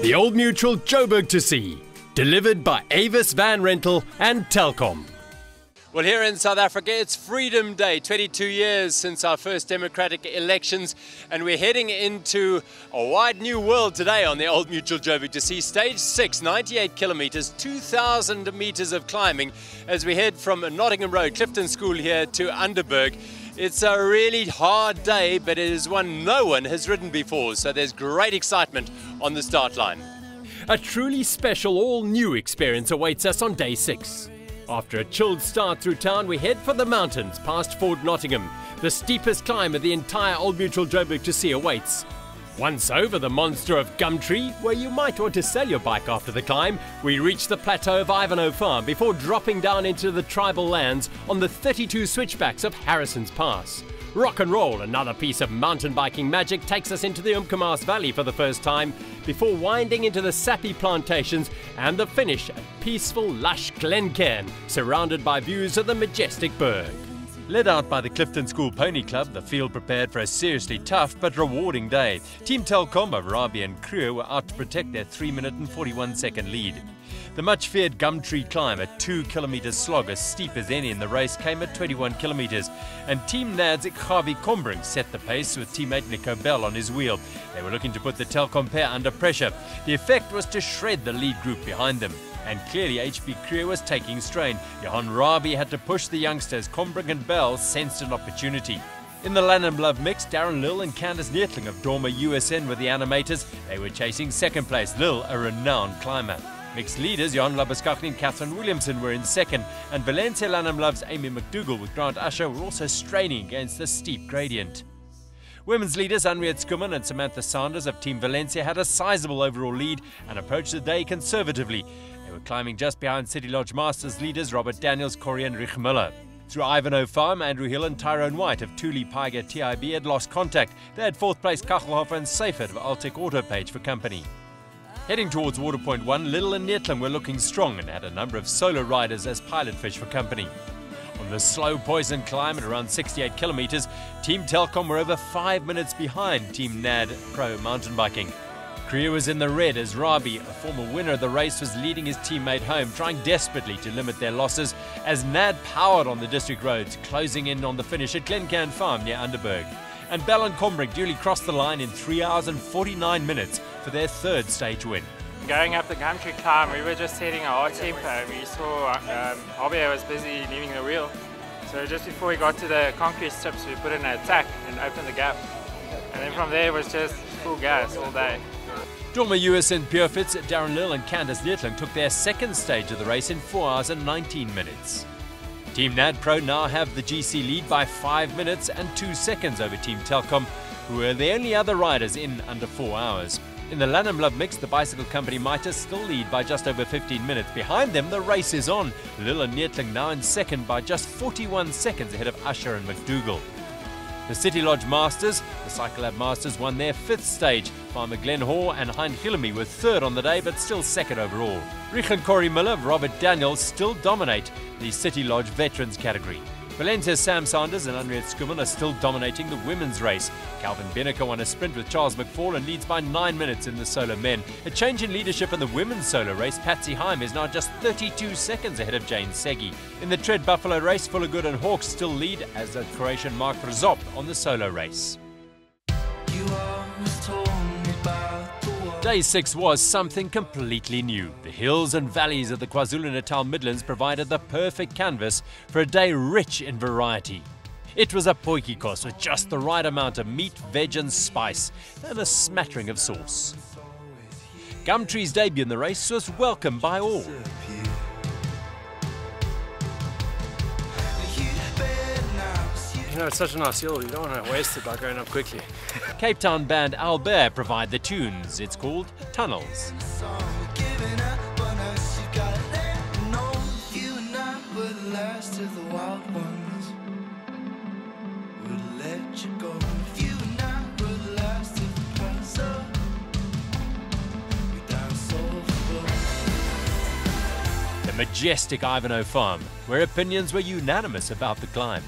The Old Mutual joBerg2c, delivered by Avis Van Rental and Telkom. Well, here in South Africa, it's Freedom Day, 22 years since our first democratic elections, and we're heading into a wide new world today on the Old Mutual joBerg2c. Stage 6, 98 kilometers, 2,000 meters of climbing as we head from Nottingham Road, Clifton School here to Underberg. It's a really hard day, but it is one no one has ridden before, so there's great excitement on the start line. A truly special all-new experience awaits us on day 6. After a chilled start through town, we head for the mountains past Fort Nottingham. The steepest climb of the entire Old Mutual joBerg2c awaits. Once over the monster of Gumtree, where you might want to sell your bike after the climb, we reach the plateau of Ivanhoe Farm before dropping down into the tribal lands on the 32 switchbacks of Harrison's Pass. Rock and roll, another piece of mountain biking magic, takes us into the Umkomaas Valley for the first time, before winding into the sappy plantations and the finish at peaceful, lush Glencairn, surrounded by views of the majestic Berg. Led out by the Clifton School Pony Club, the field prepared for a seriously tough but rewarding day. Team Telkom of Rabi and Kruger were out to protect their 3-minute and 41-second lead. The much-feared Gumtree climb, a 2-kilometre slog as steep as any in the race, came at 21 kilometres, and Team Nad's Ikhavi Combring set the pace with teammate Nico Bell on his wheel. They were looking to put the Telkom pair under pressure. The effect was to shred the lead group behind them. And clearly HB Kruger was taking strain. Johan Rabi had to push the youngsters. Combring and Bell sensed an opportunity. In the Lanham Love mix, Darren Lill and Candice Neertling of Dormer USN were the animators. They were chasing second place. Lill, a renowned climber. Mixed leaders, Jan Labuskaghni and Catherine Williamson were in second, and Valencia Lanham Love's Amy McDougall with Grant Usher were also straining against the steep gradient. Women's leaders Henriette Skuman and Samantha Sanders of Team Valencia had a sizable overall lead and approached the day conservatively. They were climbing just behind City Lodge Masters leaders Robert Daniels, Corey and Rich Miller. Through Ivanhoe Farm, Andrew Hill and Tyrone White of Thule Piger TIB had lost contact. They had 4th place Kachelhofer and Seifert of Altec Autopage for company. Heading towards Waterpoint 1, Little and Neertling were looking strong and had a number of solo riders as pilot fish for company. On the slow poison climb at around 68 kilometres, Team Telkom were over 5 minutes behind Team NAD Pro Mountain Biking. Kruger was in the red as Rabi, a former winner of the race, was leading his teammate home, trying desperately to limit their losses as NAD powered on the district roads, closing in on the finish at Glencairn Farm near Underberg. And Bell and Combring duly crossed the line in 3 hours and 49 minutes for their 3rd stage win. Going up the Gumtree climb, we were just heading a hard tempo. We saw Javier was busy leaving the wheel. So just before we got to the concrete strips, we put in an attack and opened the gap. And then from there it was just full gas all day. Dormer USN Purefits, Darren Lill and Candice Neertling took their 2nd stage of the race in 4 hours and 19 minutes. Team NAD Pro now have the GC lead by 5 minutes and 2 seconds over Team Telkom, who were the only other riders in under 4 hours. In the Lanham Love mix, the bicycle company Mitre still lead by just over 15 minutes. Behind them, the race is on. Lill and Neertling now in 2nd by just 41 seconds ahead of Usher and McDougall. The City Lodge Masters, the Cycle Lab Masters, won their 5th stage. Farmer Glenn Hoare and Hein Gillamy were 3rd on the day, but still 2nd overall. Rich and Corey Miller of Robert Daniels still dominate the City Lodge Veterans category. Valencia's Sam Sanders and Henriette Skuman are still dominating the women's race. Calvin Benneker won a sprint with Charles McFall and leads by 9 minutes in the solo men. A change in leadership in the women's solo race, Patsy Heim is now just 32 seconds ahead of Jane Seggi. In the Tread Buffalo race, Fullergood and Hawks still lead, as the Croatian Mark Przop on the solo race. Day 6 was something completely new. The hills and valleys of the KwaZulu-Natal Midlands provided the perfect canvas for a day rich in variety. It was a potjie kos with just the right amount of meat, veg and spice, and a smattering of sauce. Gumtree's debut in the race was welcomed by all. You know, it's such a nice hill, you don't want to waste it by going up quickly. Cape Town band Albert provide the tunes. It's called Tunnels. The majestic Ivanhoe Farm, where opinions were unanimous about the climb.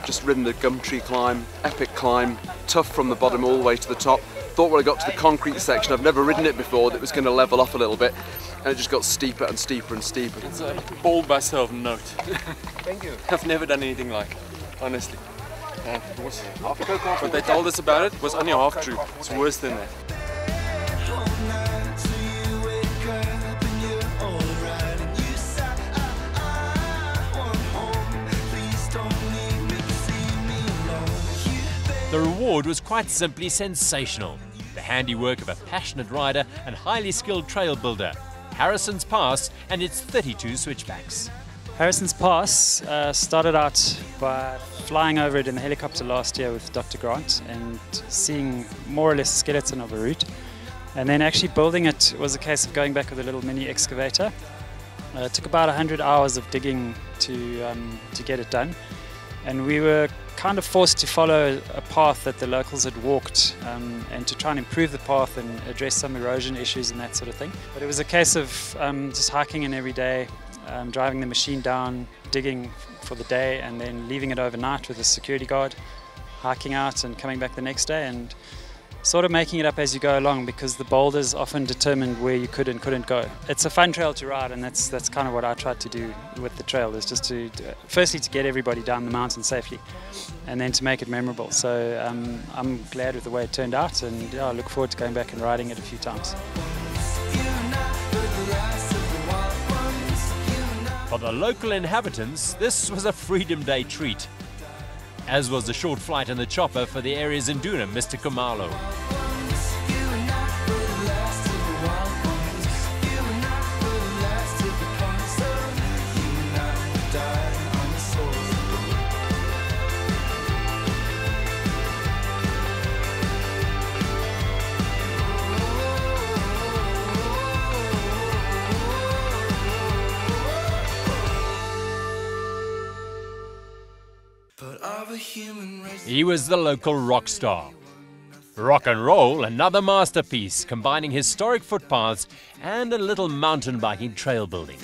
Just ridden the Gumtree climb, epic climb, tough from the bottom all the way to the top. thought when I got to the concrete section, I've never ridden it before, that it was going to level off a little bit, and it just got steeper and steeper and steeper. It's a ball buster of note. Thank you. I've never done anything like it, honestly. What they told us about it was only half true. It's worse than that. The reward was quite simply sensational. The handiwork of a passionate rider and highly skilled trail builder, Harrison's Pass and its 32 switchbacks. Harrison's Pass started out by flying over it in the helicopter last year with Dr. Grant and seeing more or less a skeleton of a route. And then actually building it was a case of going back with a little mini excavator. It took about 100 hours of digging to get it done. And we were kind of forced to follow a path that the locals had walked and to try and improve the path and address some erosion issues and that sort of thing. But it was a case of just hiking in every day, driving the machine down, digging for the day and then leaving it overnight with a security guard, hiking out and coming back the next day and sort of making it up as you go along because the boulders often determined where you could and couldn't go. It's a fun trail to ride and that's kind of what I tried to do with the trail, is just to firstly to get everybody down the mountain safely and then to make it memorable. So I'm glad with the way it turned out and yeah, I look forward to going back and riding it a few times. For the local inhabitants, this was a Freedom Day treat, as was the short flight in the chopper for the area's Induna, Mr. Kumalo. He was the local rock star. Rock and roll, another masterpiece, combining historic footpaths and a little mountain biking trail building.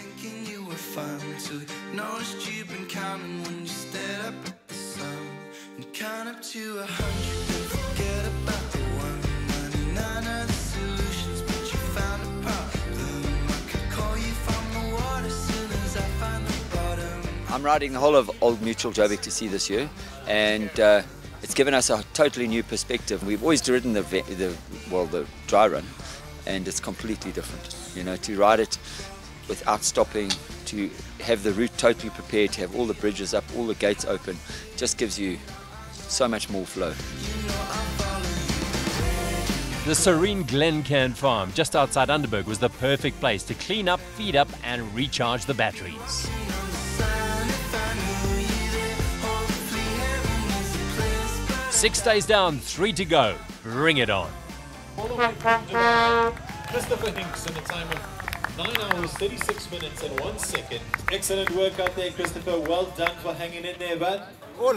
I'm riding the whole of Old Mutual joBerg2c this year, and it's given us a totally new perspective. We've always ridden the dry run, and it's completely different. You know, to ride it without stopping, to have the route totally prepared, to have all the bridges up, all the gates open, just gives you so much more flow. The serene Glencairn farm just outside Underberg was the perfect place to clean up, feed up and recharge the batteries. Six days down, 3 to go. Bring it on. Christopher Hinks in a time of 9 hours, 36 minutes and 1 second. Excellent work out there, Christopher. Well done for hanging in there, bud. All